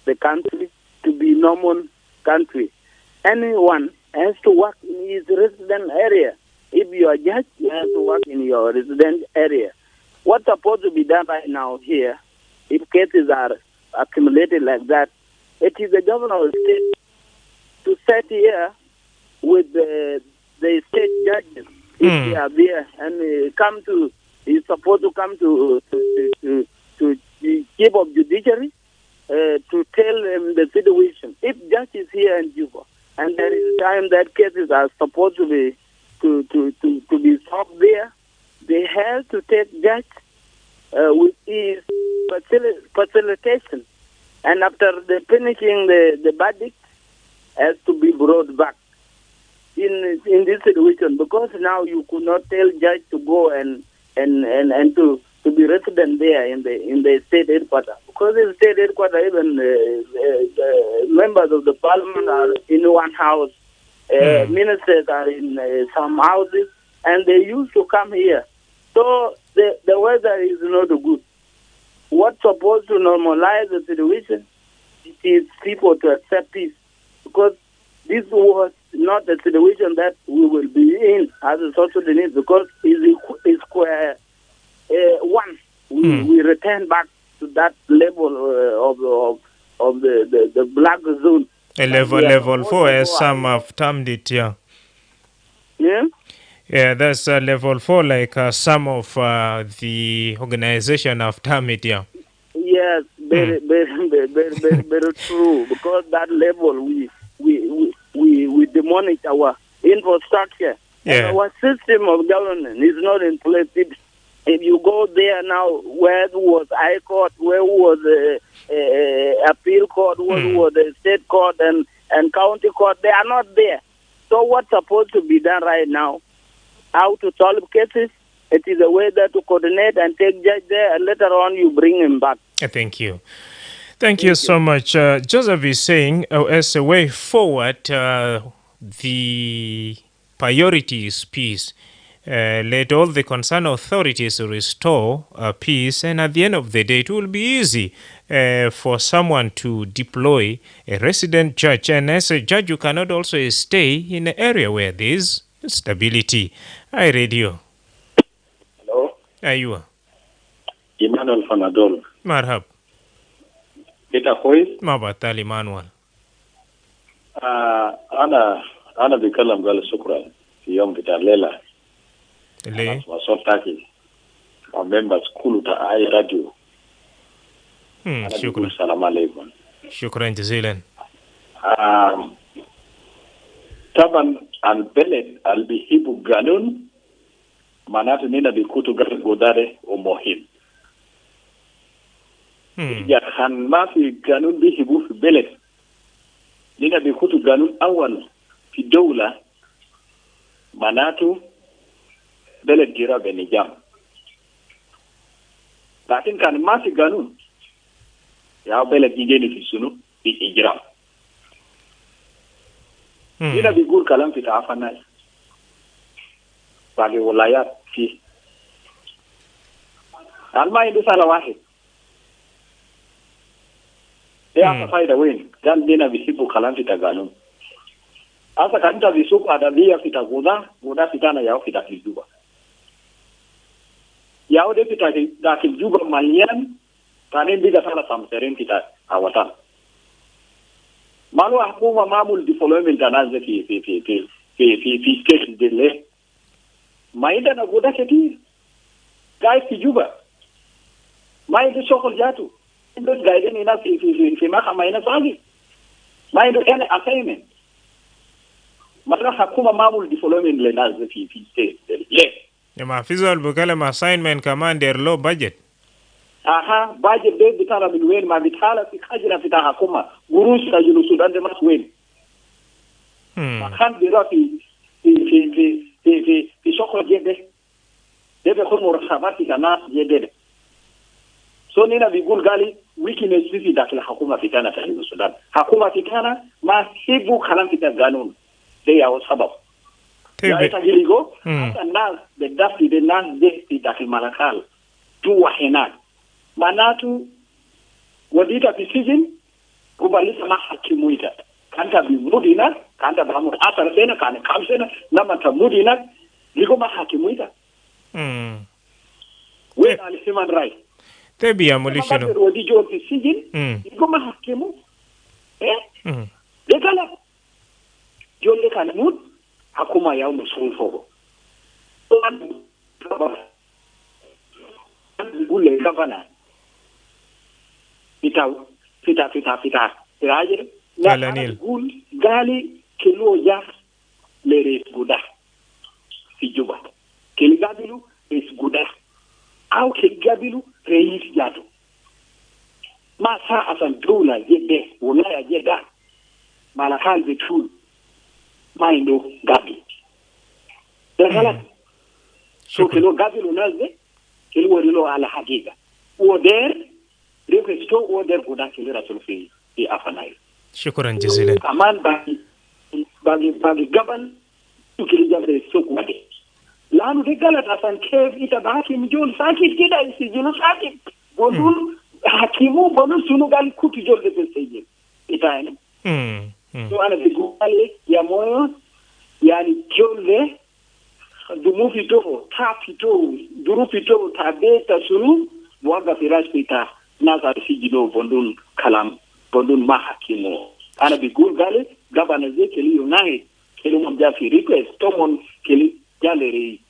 S11: the country to be normal country. Anyone has to work in his resident area. If you are a judge, you have to work in your resident area. What's supposed to be done right now here, if cases are accumulated like that, it is the governor of the state to sit here with the state judges, if they are there, and come to, is supposed to come to the chief of judiciary to tell them the situation. If judge is here in Juba, and there is time that cases are supposed to be solved there, they have to take judge with his facilitation, and after the finishing the verdict, has to be brought back in this situation, because now you could not tell judge to go and to be resident there in the state headquarters, because in the state headquarters even members of the parliament are in one house, ministers are in some houses, and they used to come here. So the weather is not good. What's supposed to normalize the situation is people to accept peace, because this was not the situation that we will be in as a South Sudanese, because it's square one. We return back to that level of the black zone.
S3: A level 4, as some have termed it, yeah.
S11: Yeah?
S3: Yeah, that's level 4, like some of the organization have termed it, yeah.
S11: Yes, very true. Because that level, we demolish our infrastructure.
S3: Yeah.
S11: And our system of governance is not in place. If you go there now, where was High Court, where was Appeal Court, where was the State Court and County Court, they are not there. So what's supposed to be done right now? How to solve cases? It is a way there to coordinate and take judge there, and later on you bring him back.
S3: Thank you. Thank you so much. Joseph is saying, as a way forward, the priority is peace. Let all the concerned authorities restore peace, and at the end of the day, it will be easy for someone to deploy a resident judge. And as a judge, you cannot also stay in an area where there is stability. Hi, Radio.
S12: Hello.
S3: Ayua.
S12: Emmanuel Fanadol.
S3: Marhab.
S12: Kita كويس؟
S3: ما بطال إيمانويل.
S12: أنا بكلم قال شكرا في يوم بتاع الليلة.
S3: ليه؟
S12: وصوتاكي وممبرز كله تاع أي راديو.
S3: شكرا.
S12: السلام عليكم.
S3: شكرا جزيلا.
S12: طبعا البلد اللي بيحبوا قانون معناته نينا بيكوتوا قدارة ومهم. إذا كان ما في قانون بيحبوه في البلد نينا بيكوتوا قانون أول في دولة معناته بلد جرا بنظام. لكن كان ما في قانون يا بلد يجيني في سنو في إجرام. هنا بيقول كلام في تعافى الناس باقي ولايات فيه ما عنده سنة واحد يا فايدة وين قال لنا بيسيبوا كلام في تقانون أصلا كانت بيسوق أدبية في تقودا ودا في تانا ياو في داخل جوبا ياو دي في داخل جوبا مليان كانين بيجا سالة سامسرين في أوطان مالو حكومة معمول ديفلومنت نازل في ستيت ديلي ما عندنا غودا كتير قاعد في جوبا ما عنده شغل جاتو بس قاعدين هنا في محكمة هنا صاحي ما عنده أي أسايمنت مالو حكومة معمول ديفلومنت لنازل في ستيت ديلي
S3: ما في زول بكلم assignment كمان they're low budget.
S12: Aha, budget ده بتاعنا من وين؟ ما بتاعنا في خجلة في تحكمة قروش تجنو السودان ده مش وين؟ ما كان بيرا في شغل جده ده بيكون مرتبات في الناس جده. So nina بيقول قالي weakness في داخل الحكومة في كنا في السودان. حكومة في كنا ما سيبوا كلام في القانون. ده يا سبب. يا تجريجو الناس بدافع الناس ده في داخل ملكال تو هناك. Manatu wadita decision kubalisa mahakimuita kanta bimudina kanta bamu asara tena kana kamsena nama tamudina liko mahakimuita we ali human right
S3: tebi ya mulishino
S12: wadi jo decision liko mahakimu dekala jonde kana mud hakuma ya musul fogo bulle gavana fita tiraje la gul gali kilo ya lere guda fi juba kili gabilu is guda au kili gabilu reis jado ma sa asan dola jede wala ya jeda malakal betul maindo gabi dakala so kilo gabilu nazde kilo wala ala hagiga oder ريكستو ودر غدا كيلي رسول في افناي
S3: شكرا جزيلا
S12: كمان باقي جبل كيلي جبل سوق ودي لانه دي قالت عشان كيف انت باكي مجول ساكت كده يسجلوا ساكت بقول حكيمو بقول شنو قال كوتي جول ده السجل ايتاني سو انا بقول يا مويو يعني جول ده دمو فيتو تافيتو درو فيتو تابيتا شنو واغا فراش بيتا نازار سيجدو بندون كلام بندون ما حكيمو انا بيقول قال غبانا زي كلي يوناي كلي مجا في ريكوست تومون كلي جالري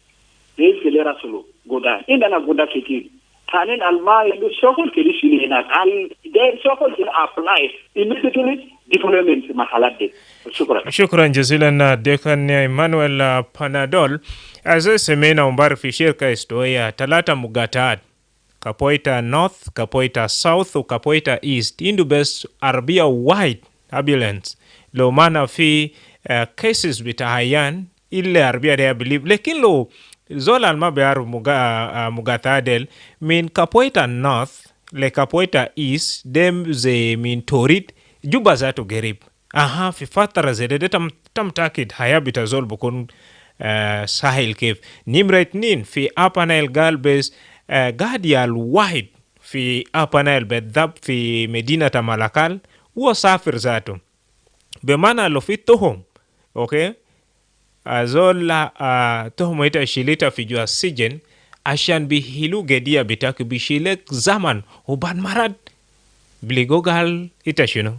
S12: ريس كلي راسلو غودا عندنا غودا كتير كانن الماء اللي شغل كلي شيء هناك ال ده شغل كلي ابلاي immediately development محلات
S3: شكرا جزيلا ديكان ايمانويل بانادول ازي سمينا مبارك في شركه استويا 3 مغاتات Kapoita North, Kapoita South, Kapoita East. Indu best Arabia wide ambulance. Lo mana fi cases bitahayan ille Arabia they believe. Lekin lo zola alma bear mugatadel min Kapoita North le Kapoita East dem ze min Torit Juba zato gerib. Aha fi fatara zede tam takid hayabita zol bukun Sahel kef. Nimret nin fi Upper Nile Galbes قاعد واحد في أبانيل بالضبط في مدينة ملكال هو سافر ذاته بمعنى لو في تهم أوكي أزول تهم يتشيلتا في جوا السجن عشان بيهلو قديا بتاك بيشيلك زمن وبعد مرات بلغو قال يتشينو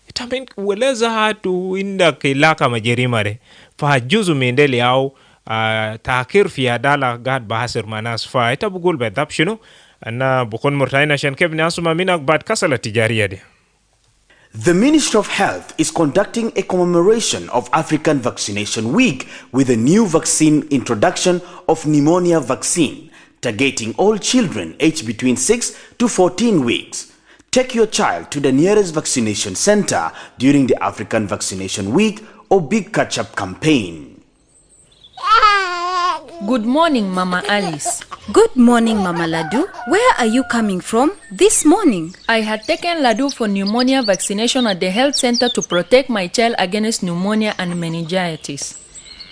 S3: يتامين ولeza hatu inda kilaka majerimare fajuzu mendeli au تاكير في عدالة قاعد بحسر مع ناس فايتا بقول بالضبط شنو أنا بكون مرتين عشان كيف ناسما منك بعد كسلة تجارية دي.
S13: The Ministry of Health is conducting a commemoration of African Vaccination Week with a new vaccine introduction of pneumonia vaccine, targeting all children aged between 6 to 14 weeks. Take your child to the nearest vaccination center during the African Vaccination Week or Big Catch-up campaign.
S14: Good morning, Mama Alice.
S15: Good morning, Mama Ladu. Where are you coming from this morning?
S14: I had taken Ladu for pneumonia vaccination at the health center to protect my child against pneumonia and meningitis.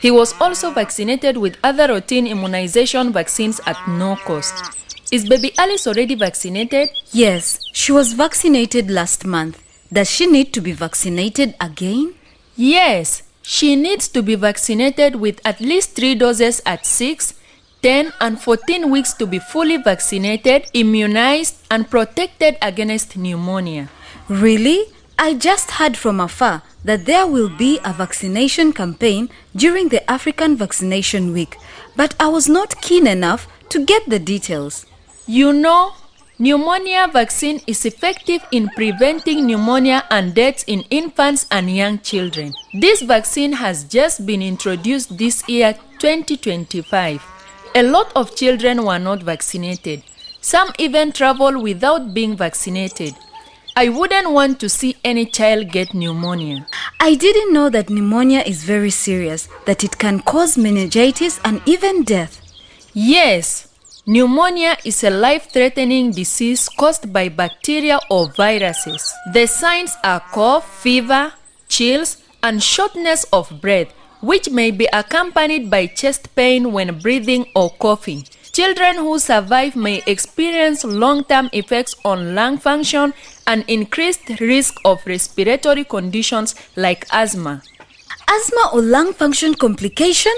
S14: He was also vaccinated with other routine immunization vaccines at no cost. Is baby Alice already vaccinated?
S15: Yes, she was vaccinated last month. Does she need to be vaccinated again?
S14: Yes. She needs to be vaccinated with at least 3 doses at 6, 10, and 14 weeks to be fully vaccinated, immunized, and protected against pneumonia.
S15: Really? I just heard from afar that there will be a vaccination campaign during the African Vaccination Week, but I was not keen enough to get the details.
S14: You know, pneumonia vaccine is effective in preventing pneumonia and deaths in infants and young children. This vaccine has just been introduced this year, 2025. A lot of children were not vaccinated. Some even travel without being vaccinated. I wouldn't want to see any child get pneumonia.
S15: I didn't know that pneumonia is very serious, that it can cause meningitis and even death.
S14: Yes, pneumonia is a life-threatening disease caused by bacteria or viruses. The signs are cough, fever, chills, and shortness of breath, which may be accompanied by chest pain when breathing or coughing. Children who survive may experience long-term effects on lung function and increased risk of respiratory conditions like asthma.
S15: Asthma or lung function complication?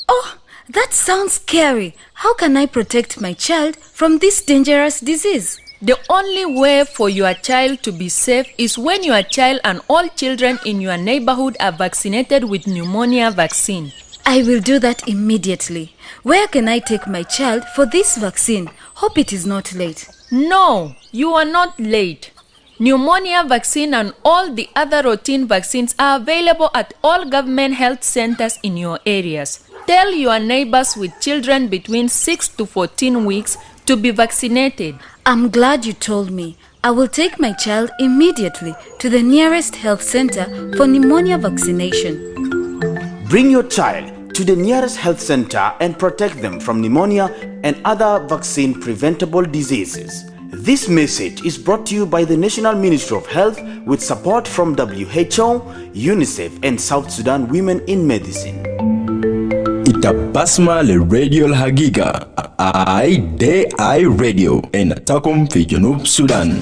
S15: Oh, that sounds scary. How can I protect my child from this dangerous disease?
S14: The only way for your child to be safe is when your child and all children in your neighborhood are vaccinated with pneumonia vaccine.
S15: I will do that immediately. Where can I take my child for this vaccine? Hope it is not late.
S14: No, you are not late. Pneumonia vaccine and all the other routine vaccines are available at all government health centers in your areas. Tell your neighbors with children between 6 to 14 weeks to be vaccinated.
S15: I'm glad you told me. I will take my child immediately to the nearest health center for pneumonia vaccination.
S13: Bring your child to the nearest health center and protect them from pneumonia and other vaccine-preventable diseases. This message is brought to you by the National Ministry of Health with support from WHO, UNICEF, and South Sudan Women in Medicine.
S7: Itabasma le Radio Hagiga I Radio in Takum fi Junub Sudan.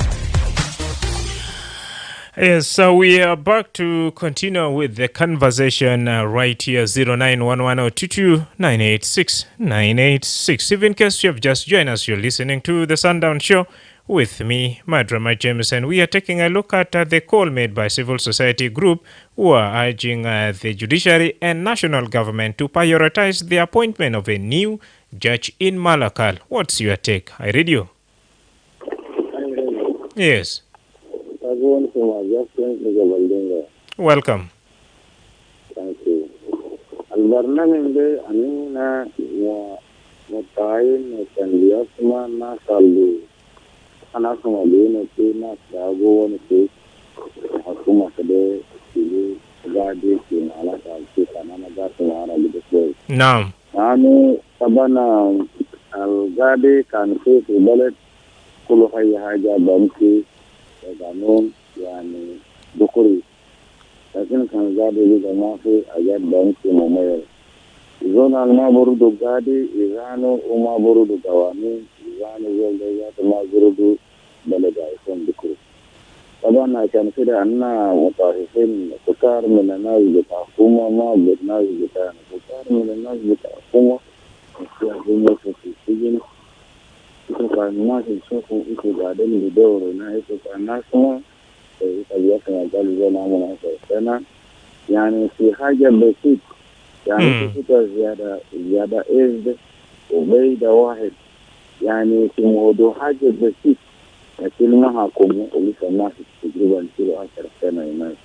S3: Yes, so we are back to continue with the conversation right here, 0911022986. If in case you have just joined us, you're listening to the Sundown Show with me, Madrama James, and we are taking a look at the call made by civil society group who are urging the judiciary and national government to prioritize the appointment of a new judge in Malakal. What's your take? I read you. Yes. Welcome.
S16: Thank you. البرنامج أنينا متعين وتنبيهاتنا نصلي أنا أسمع بينه فينا سأقول نسيت حكومة كده في قاعدة في على كالسيف أنا قاعد معنا بدكتور.
S3: نعم.
S16: يعني طبعا القاعدة كان في البلد كل حاجة بمشي قانون يعني دكوري لكن كان قاعدة بيجا ما في أجاد بمشي مميز. زونا ما برودو قاعدة إذانو وما برودو قوانين إذانو زولدات ما برودو بلد عيسون دكوري. طبعا كان كده أننا متعرفين كتار من الناس بتاع حكومة ما بالناس بتاعنا كتار من الناس بتاع حكومة يستخدموا في السجن يشوفوا الناس يشوفوا إيش قاعدين يدوروا هنا يشوفوا الناس ما يتبعوا قالوا زي ما عملنا سنة يعني في حاجة بسيط يعني كده زيادة إيه وبيدا واحد يعني في موضوع حاجة بسيط لكن ما حكموا ولسه الناس تجربة كيلو 10 سنة هناك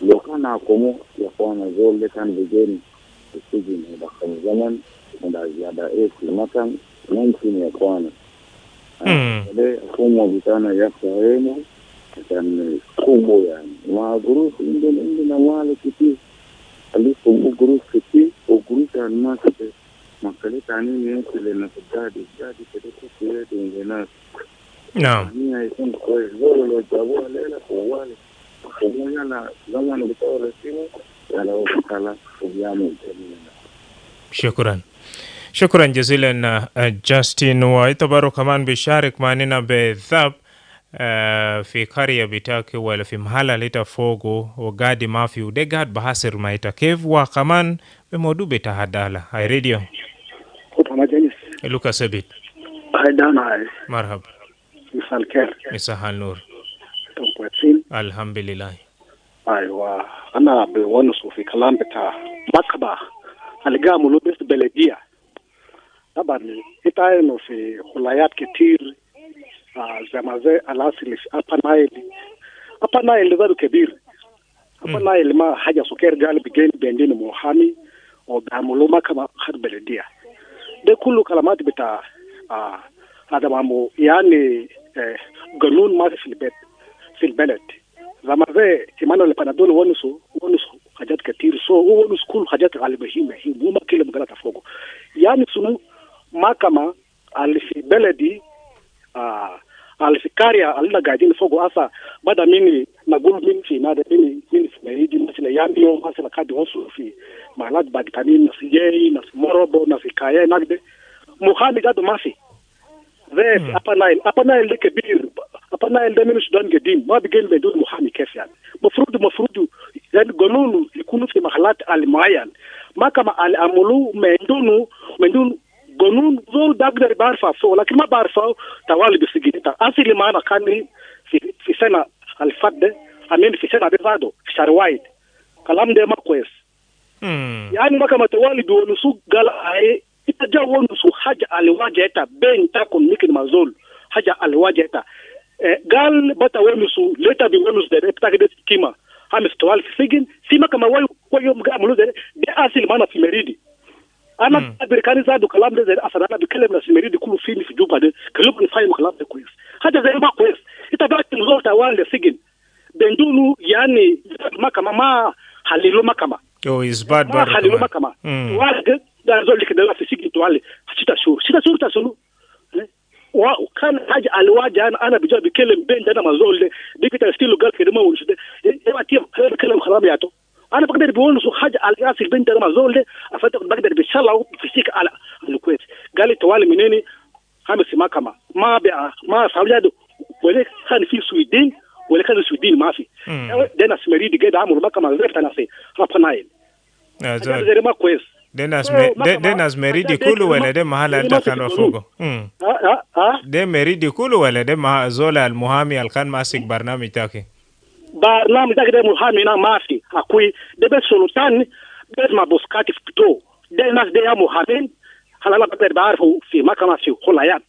S16: لو كان حكموا يا اخوانا زول اللي كان بيجين في السجن يدخل زمن ودا زيادة ايه في المكان ممكن يا اخوانا ليه حكومة بتاعنا يفهموا عشان يقوموا يعني مع قروش عندنا مال كتير اللي يقوموا قروش كتير وقروش الناس ما كلت عنين ينسل لنا في الجادي كده كتير عندنا
S3: نعم.
S16: يكون كويس زول لو جابوها ليلة طوالي ومونا زمان بتوع رسيمه على وقتها وبيعمل
S3: شكرا جزيلا جاستين ويعتبروا كمان بيشارك معنا بذاب في قرية بتاعك ولا في محل لتفوقه وقاعد ما في وده قاعد بحصر ما يتكيف وكمان بموضوع بتاعدالة هاي راديو لوكا سبيت
S17: هاي دانا
S3: مرحبا
S17: مساء الخير.
S3: مساء النور.
S17: كويسين؟
S3: الحمد لله.
S17: ايوه انا بونس في كلام بتاع مكبه القى ملوبس بلديه طبعا انه في ولايات كتير زي ما زي الاصل في ابا نايل ده كبير ابا نايل ما حاجه سكر قال بيجين بيندين محامي وبيعملوا مكبه خد بلديه ده كله كلمات بتاع هذا مامو يعني قانون ما في البلد لما زي كمان البنادول ونسوا حاجات كتير ونس كل حاجات غالبا هي مو ما كل مقالات فوقه يعني سنو ما كما اللي في بلدي اللي في كاريا اللي قاعدين فوقه أصلا بدأ مني نقول من في نادي من في مريدي مثلا يعني يوم مثلا قاعد يوصل في مالات باكتانين ناس جاي ناس مربو ناس كايا نقد محامي قاعد ما في زي أبا نايل ده كبير أبا نايل ده من السودان قديم ما بيجي بدون محامي كيف يعني مفروض يعني قانون يكونوا في محلات المعين ما كما الأملو من دون قانون زول بقدر بعرفه فوق لكن ما بعرفه توالي بسجين أصلي ما أنا كان في سنة الفضة أمين في سنة بزادو في شروايد كلام ده ما كويس يعني ما كما توالي بونسو قال أي إتجا ونسو حاجة الواجهة بين تكون ممكن مازول حاجة الواجهة قال بتا ونسو لتا بونس ده بتاعك كيما هم استوال في سجن سيما كما ويوم قاموا ده أصلي ما أنا في مريدي أنا أمريكاني زادو كلام ده زي أصلا أنا بتكلم ناس مريدي كله فيني في جوبا ده كلهم نفاهم كلام ده كويس هذا زي ما كويس إنت بعد نزول توالي السجن بندونو يعني ما حللوا ما كما
S3: إثبات
S17: ما حللوا ما كما توالي ده نزول لك ده في سجن توالي 6 شهور تسنو وكان حاجة الواجه أنا بجا بكلم بين ده مزول ده كده ستيلو قال كده ما ونش ده ما تيم هذا بكلم خلام ياتو أنا بقدر بقول حاجة على رأس البنت ده مزول ده أفتح بقدر بيشلوا في سيك على الكويت قال لي توالي منيني خمس ما كما ما ساويادو ولا كان في السويدين ولا كان السويدين ما في ده ناس مريدي قاعد عمرو ما كما زي تناسي هابنايل زي ما كويس
S3: ده ناس مريدي كله ولا ده محل اللي كانوا فوقه ده مريدي كله ولا ده مع زول المحامي اللي كان ماسك برنامج تاعك
S17: برنامج ده محامي ما في اكوي ده بس سلطان بس ما بوسكاتي في تو ده ناس ده محامين هلا بقدر بعرفه في محكمة في خلايات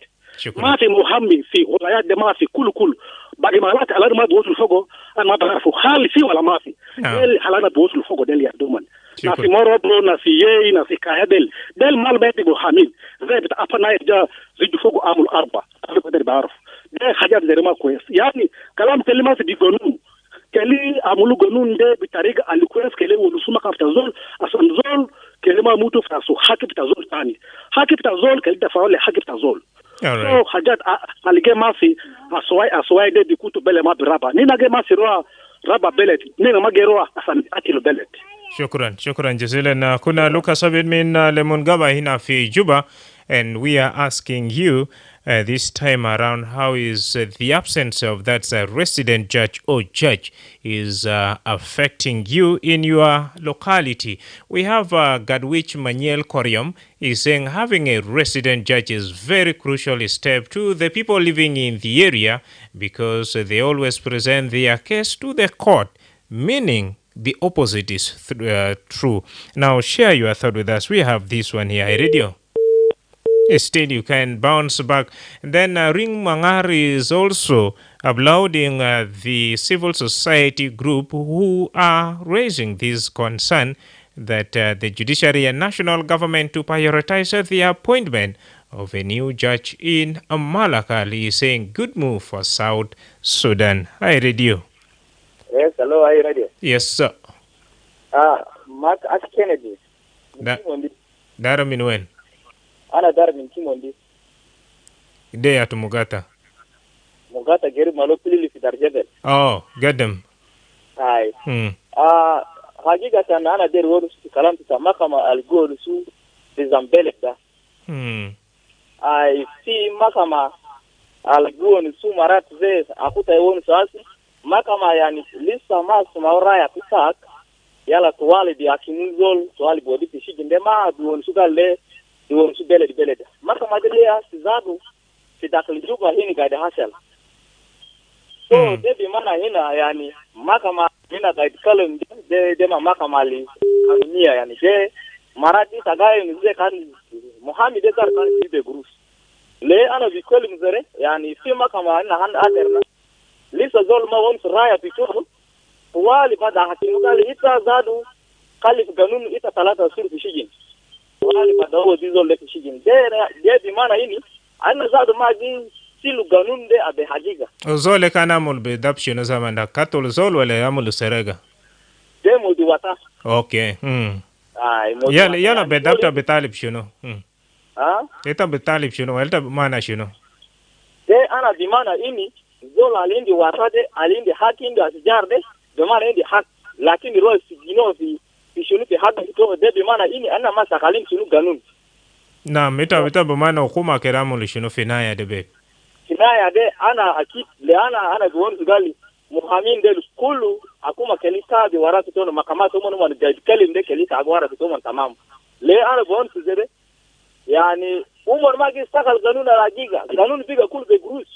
S17: ما في محامي في خلايات ده ما في كل باقي مالات على ما بوصل فوقه انا ما بعرفه خالي في ولا ما في هلا انا بوصل فوقه ده اللي يخدمون ناس مربو ناس يي ناس كهبل ده المال بيت محامين زي بتاع ابنا جا زيد فوقه عامل 4 انا بقدر بعرف ده حاجات زي ما كويس يعني كلام كلمات دي قانون كلي عملوا قانون ده بطريقه اللي كويس كلي ونسمع كاف زول اصلا زول كلمه موتو فاسو حكي بتاع زول ثاني حكي بتاع زول كلي دفعوا لي حكي بتاع زول حاجات اللي جاي ما في اسواي ده بيكونوا بلا ما برابا نينا جاي ما في رابا بلد نينا ما جاي روح اصلا اكل بلد
S3: شكرا جزيلا كنا لوكاس عبيد من ليمونغابا هنا في جوبا and we are asking you this time around how is the absence of that resident judge or judge is affecting you in your locality. We have Gadwich Maniel Koryom is saying having a resident judge is very crucial step to the people living in the area because they always present their case to the court, meaning the opposite is true. Now share your thought with us. We have this one here, radio. Instead, you can bounce back. Then Ring Mangar is also applauding the civil society group who are raising this concern that the judiciary and national government to prioritize the appointment of a new judge in Malakal. He is saying good move for South Sudan. Hi, radio.
S18: Yes, hello, hi, radio.
S3: Yes, sir.
S18: Mark Ash Kennedy.
S3: Dara minwen.
S18: Ana dara min Kimondi.
S3: Ide ya Mugata.
S18: Mugata geri malo pili fi Darjebel.
S3: Oh, get them.
S18: Hai. Hakikatan ana der wodu su kalam ta makama algol su Zambele da. Ai fi makama algol su marat ze akuta won sasi makama yani lista mas mauraya pisak yala tuwali di akimuzol tuwali bodi pishi ndema duon su galle duon su beled makama delia sizadu fi dakil juba hini gaida hasal so debi mana hina yani makama hina gaida kalam de makama li kamia yani de marati tagaye mzee kan Muhammad de dar kan sibe grus le ana bi kalam zare yani fi makama na han aderna lisa zol ma won raya pitoro wali bada hakimu gali ita zadu kalif ganun ita talata sur fi shijin wali madawo dizo le kishigin de bi mana ini ana zado magi silu ganun de abe hajiga
S3: zole kana mul be dapshino zamanda katol zol wala amul serega
S18: de modi wata
S3: okay
S18: ay
S3: yana be dapta be talib shino eta be talib shino wala mana shino
S18: de ana bi mana ini zol alindi wata de alindi hakin da jarde de mana indi hak lakini ro sigino fi shunu fi hak to de bi mana ini ana masa kalim shunu ganun
S3: na meta be mana hukuma keramul shino finaya de be
S18: kinaya de ana akit le ana gwon zugali muhammin de kullu akuma kelita de waratu tono makamato mono man de kelim de kelita agwara to man tamam le ana gwon zede yani umar magi sakal ganuna ragiga ganun biga kul be grus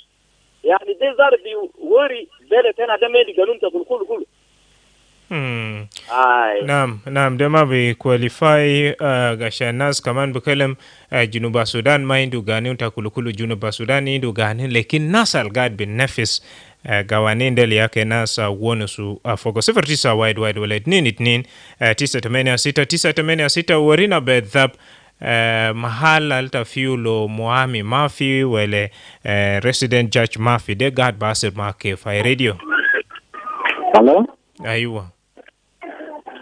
S18: yani de zar bi wori bele tena de medi ganun ta kul
S3: Naam dema be qualify gashanas kaman bukalam Junuba Sudan ma indu gani kulukulu Junuba Sudan indu gani lekin nasal gad bin nafis gawanin deli yake nasa wonusu fogo 09 wide wallet nin 986 warina bedhab mahala alta fiulo muami mafi wele resident judge mafi de gad basir make fai radio.
S16: Hello?
S3: Aywa.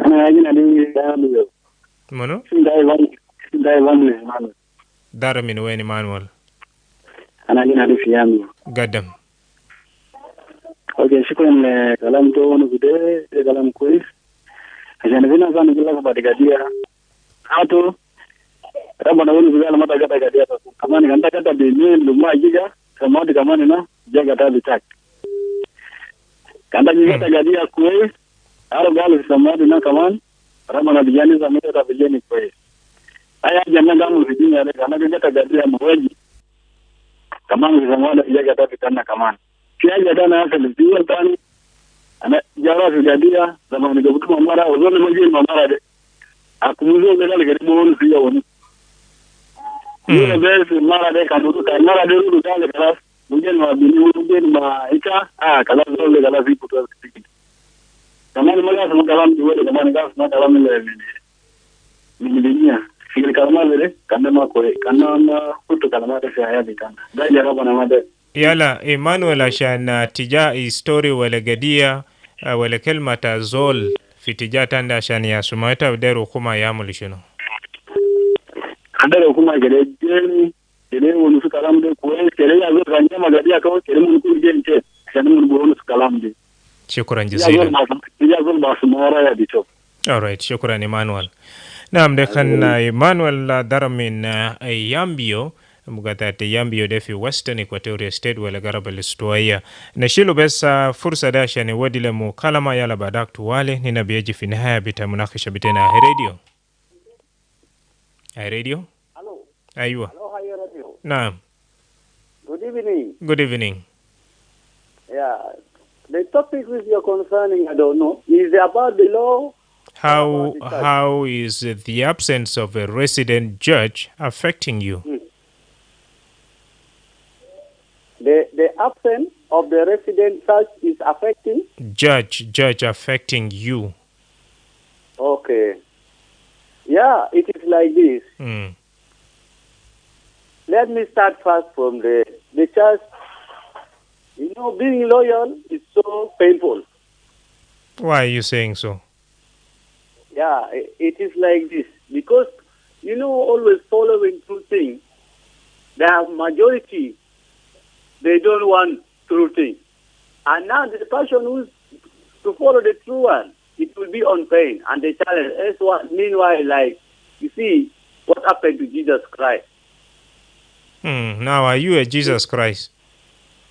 S16: Ana yajina ni damu.
S3: Mono?
S16: Sindai one Manuel.
S3: Dara min weni Manuel.
S16: Ana yajina ni fiyamu.
S3: Gadam.
S16: Okay, shukran kalam to wonu gude kalam kwis. Ajana vina zanu bila kubadigadia. Hato raba na wonu bila mata gata gadia kama ni kanta kata bi ni luma jiga kama di kama ni na jaga tabi tak. Kanda jiga gadia kwis. Aro galu samadi na kaman rama na bijani za mita bijani kweli aya jana gamu vijini ale kana gata gadia mweji kaman zamana ijaga tapitana kaman kia jana na asali diwa tani ana jara gadia zamani gutuma mara uzone mweji mara de akumuzo ngala gari mwonu siya woni ni besi mara de kandu ka mara de rudu kale kala mujeni ma bini mujeni ma ika kala zole kala zipu tu kamani mala sama kalam diwele kamani gas na kalam le ni dunia fikir kalama vile kanda ma kore kanda ma kutu kalama ta haya dikana dai jaraba na made
S3: yala Emmanuel ashana tija story wala gadia wala kelmata zol fitija tanda ashani ya sumaita dero kuma ya mulishino
S16: kanda kuma gele gele wonu su kalam de ko kele ya zo kanya magadia ko kele mun ku gente shanu mun wonu su kalam de.
S3: Shukran jazilan. Alright, shukran Emmanuel. Naam dekhan Emmanuel daramin Yambio mugata Yambio defi Western Equatoria State wala garaba listuaya. Nashilu besa fursa dasha ni wadile mu kalama yala badak tuwale nina biyaji fi nihaya bita munakisha bitena radio. Radio?
S12: Hello.
S3: Aywa.
S12: Hello, hi radio.
S3: Naam.
S12: Good evening.
S3: Good evening.
S12: Yeah. The topic which you're concerning, I don't know, is about the law.
S3: How is the absence of a resident judge affecting you?
S12: The absence of the resident judge is affecting?
S3: Judge affecting you.
S12: Okay. Yeah, it is like this. Let me start first from the church. You know, being loyal is so painful.
S3: Why are you saying so?
S12: Yeah, it is like this. Because, you know, always following true things, the majority, they don't want true things. And now the person who's to follow the true one, it will be on pain and the challenge. That's what, meanwhile, like, you see, what happened to Jesus Christ.
S3: Now, are you a Jesus Christ?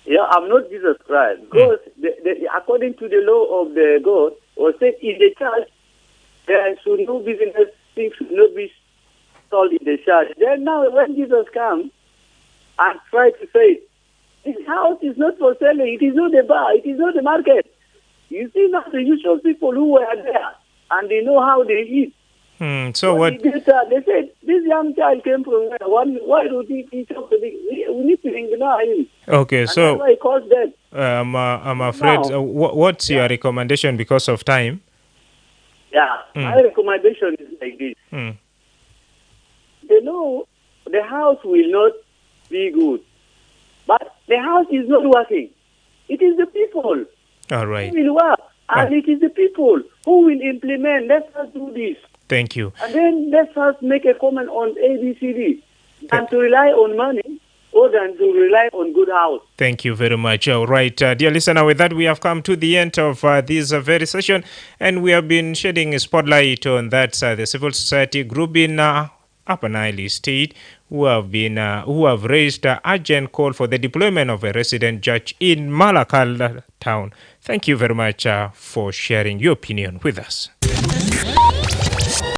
S12: Yeah, I'm not Jesus Christ. Because according to the law of the God, or said in the church, there should no business, things should not be sold in the church. Then now when Jesus comes and tries to say, this house is not for selling, it is not a bar, it is not a market. You see now the usual people who were there, and they know how they eat.
S3: So what?
S12: They said, this young child came from where? Why do he talk to me? We need to ignore him.
S3: Okay,
S12: and
S3: so
S12: that's why he caused that.
S3: I'm afraid.
S12: Now,
S3: what's your recommendation because of time?
S12: Yeah, my recommendation is like this. the house will not be good. But the house is not working. It is the people
S3: All right.
S12: who will work. And it is the people who will implement. Let us do this.
S3: Thank you.
S12: And then let us make a comment on ABCD. And to rely on money more than to rely on good house.
S3: Thank you very much. All right, dear listener, with that we have come to the end of this very session, and we have been shedding a spotlight on that the civil society group in Upper Nile State who have raised an urgent call for the deployment of a resident judge in Malakal town. Thank you very much for sharing your opinion with us.